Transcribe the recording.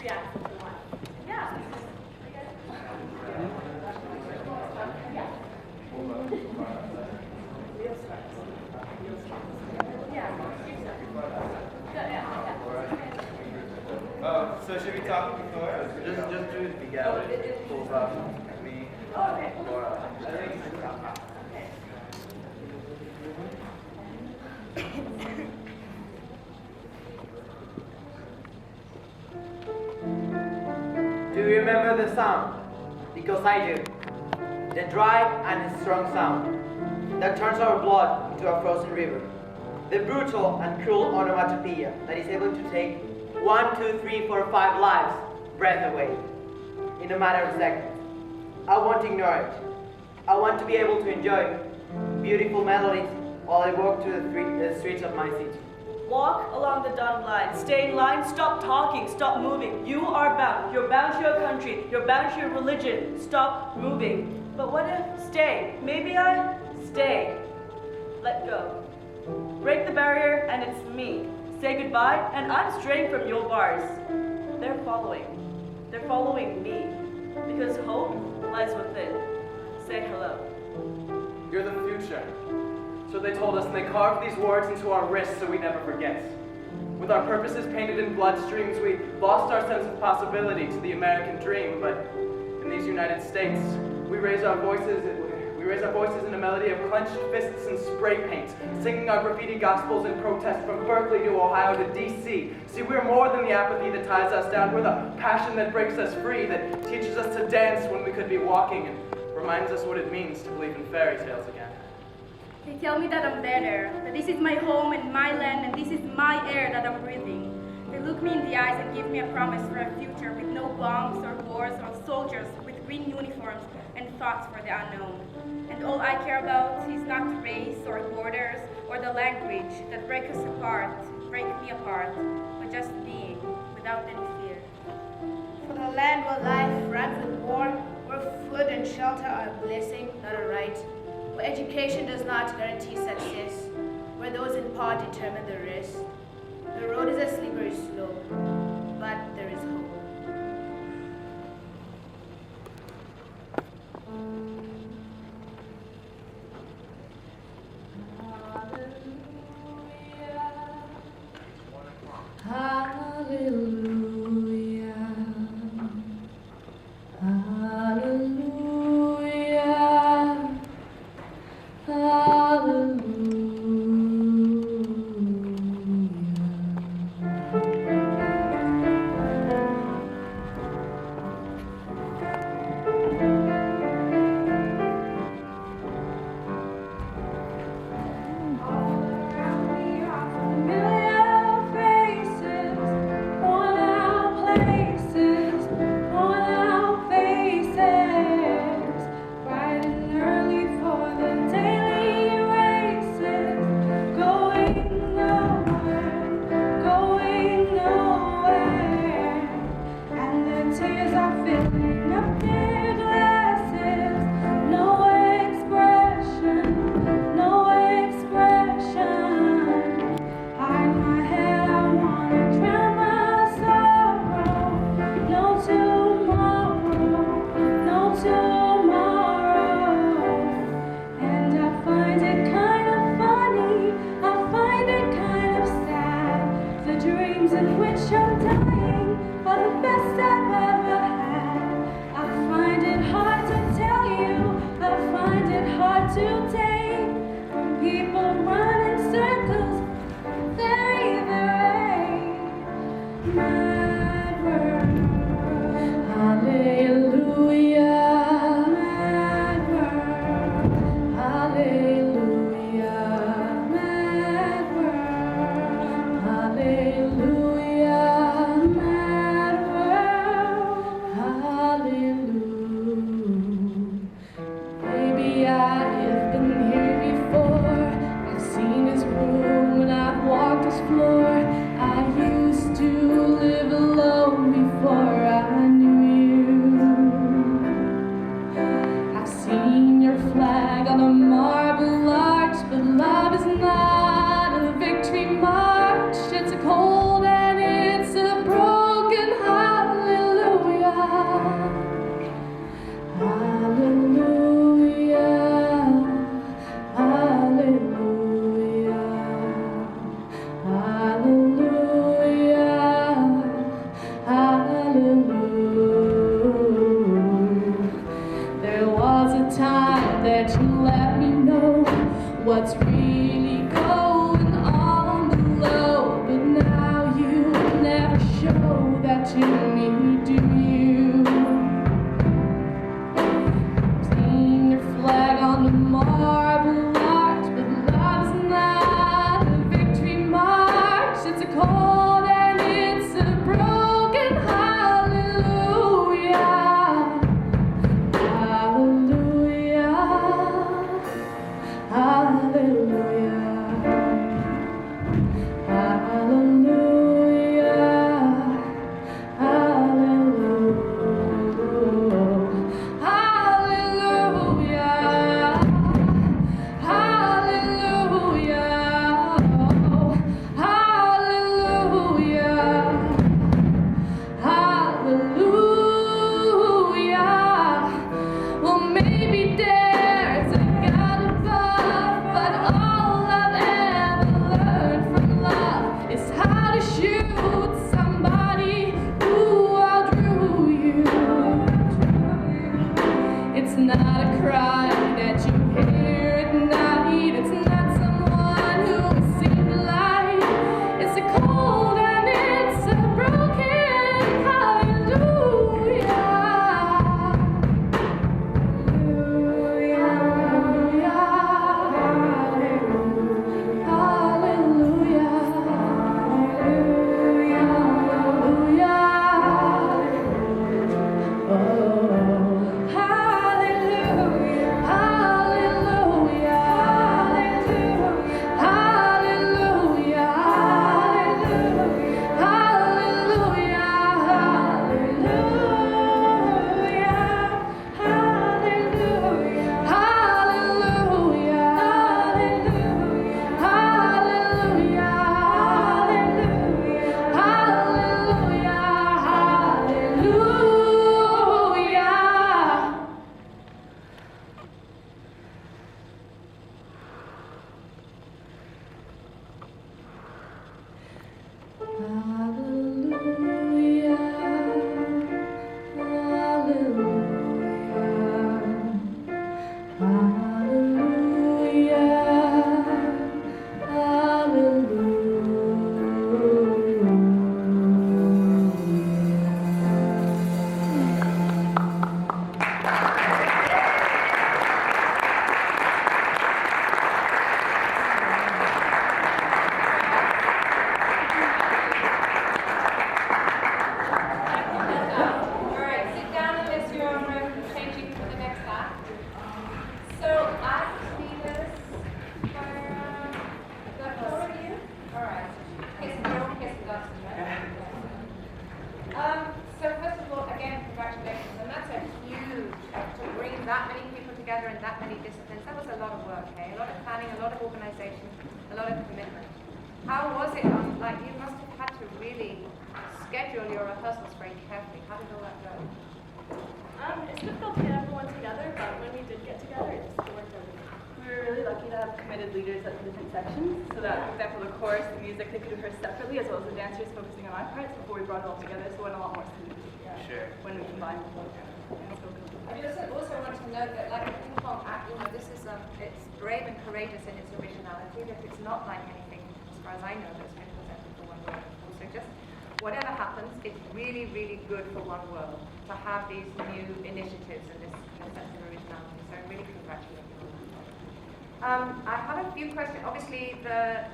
reacts to one. Yeah. So should we talk before? Just do the legality. Pulls up me, Laura. Do you remember the sound? Because I do. The dry and strong sound that turns our blood into a frozen river. The brutal and cruel onomatopoeia that is able to take 1, 2, 3, 4, 5 lives, breath away, in a matter of seconds. I won't ignore it. I want to be able to enjoy beautiful melodies while I walk through the streets of my city. Walk along the dotted line. Stay in line. Stop talking. Stop moving. You are bound. You're bound to your country. You're bound to your religion. Stop moving. But what if stay? Maybe I stay. Let go. Break the barrier and it's me. Say goodbye and I'm straying from your bars. They're following. They're following me. Because hope lies within. Say hello. You're the future. So they told us, and they carved these words into our wrists so we never forget. With our purposes painted in bloodstreams, we lost our sense of possibility to the American dream, but in these United States, we raise our voices in a melody of clenched fists and spray paint, singing our graffiti gospels in protest from Berkeley to Ohio to D.C. See, we're more than the apathy that ties us down. We're the passion that breaks us free, that teaches us to dance when we could be walking, and reminds us what it means to believe in fairy tales again. They tell me that I'm better, that this is my home and my land, and this is my air that I'm breathing. They look me in the eyes and give me a promise for a future with no bombs or wars or soldiers with green uniforms and thoughts for the unknown. And all I care about is not race or borders or the language that break us apart, break me apart, but just being without any fear. For the land where life runs with war, where food and shelter are a blessing, not a right, where education does not guarantee success, where those in power determine the rest. The road is a slippery slope, but there is hope. Hallelujah. Hallelujah. Floor. I used to live show that you need, do you? Seen your flag on the marble arch, but love's not a victory march. It's a cold and it's a broken hallelujah. Hallelujah. Hallelujah. Well, maybe there's a God above, but all I've ever learned from love is how to shoot somebody who outdrew you. It's not a cry that you hear at night. It's not someone who has seen the light. It's a cold and it's a broken hallelujah. Alright, sit down unless you're changing for the next act. So, act leaders for the four of you. Alright. You're all kissing Dawson, right? So first of all, again, congratulations. And that's a huge, to bring that many people together in that many disciplines. That was a lot of work, eh? A lot of planning, a lot of organization, a lot of commitment. How was it? Like, you must have had to really schedule your rehearsals very carefully. How did all that go? It's difficult to get everyone together, but when we did get together, it just worked out. We were really lucky to have committed leaders at the different sections, so that, for example, the chorus, the music, they could rehearse separately, as well as the dancers focusing on our parts before we brought it all together, so it went a lot more smoothly when we combined the whole I just also want to note that, like a ping pong act, this is it's brave and courageous in its originality. That it's not like anything, as far as I know, that's been presented for One World before. So just whatever happens, it's really, really good for One World to have these new initiatives and this sense of originality. So I really congratulate you on that. I have a few questions. Obviously, the